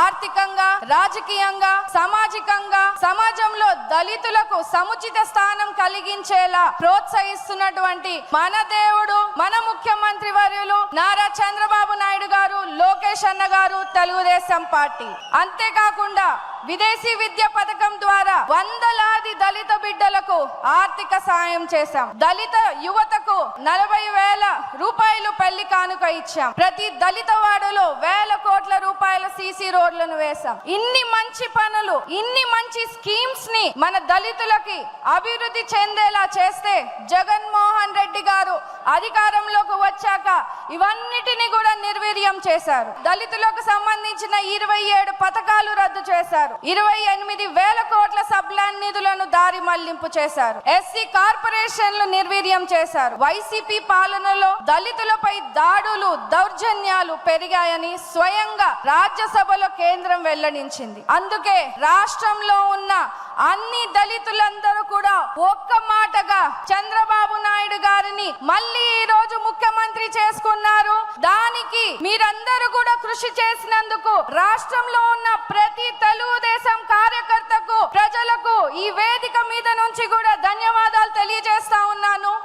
ఆర్థికంగా, రాజకీయంగా, సామాజికంగా సమాజంలో దళితులకు సముచిత స్థానం కలిగించేలా ప్రోత్సహిస్తున్నటువంటి మన దేవుడు, మన ముఖ్యమంత్రి వర్యులు నారా చంద్రబాబు నాయుడు గారు, లోకేష్ అన్న గారు, తెలుగుదేశం పార్టీ. అంతేకాకుండా విదేశీ విద్య పథకం ద్వారా వందలాది దళిత బిడ్డలకు ఆర్థిక సాయం చేశాం. దళిత యువతకు 40,000 రూపాయలు పెళ్లి కానుక ఇచ్చాం. ప్రతి దళిత వాడలో 1,000 కోట్ల రూపాయల సీసీ రోడ్లను వేశాం. ఇన్ని మంచి పనులు, ఇన్ని మంచి స్కీమ్స్ ని మన దళితులకి అభివృద్ధి చెందేలా చేస్తే జగన్మోహన్ రెడ్డి గారు అధికారంలోకి వచ్చాక ఇవన్నిటిని కూడా నిర్వీర్యం చేశారు. దళితులకు సంబంధించిన 27 పథకాలు రద్దు చేశారు. 28,000 కోట్ల సబ్లాన్ నిధులను దారి మళ్లింపు చేశారు. ఎస్సీ కార్పొరేషన్లు నిర్వీర్యం చేశారు. వైసీపీ పాలనలో దళితులపై దాడులు, దౌర్జన్యాలు పెరిగాయని స్వయంగా రాజ్యసభలో కేంద్రం వెల్లడించింది. అందుకే రాష్ట్రంలో ఉన్న అన్ని దళితులందరూ కూడా ఒక్క మాటగా చంద్రబాబు నాయుడు గారిని మళ్ళీ ఈ రోజు ముఖ్యమంత్రి చేసుకున్నారు. దానికి మీరందరూ కూడా కృషి చేసినందుకు రాష్ట్రంలో ఉన్న ప్రతి తెలుగుదేశం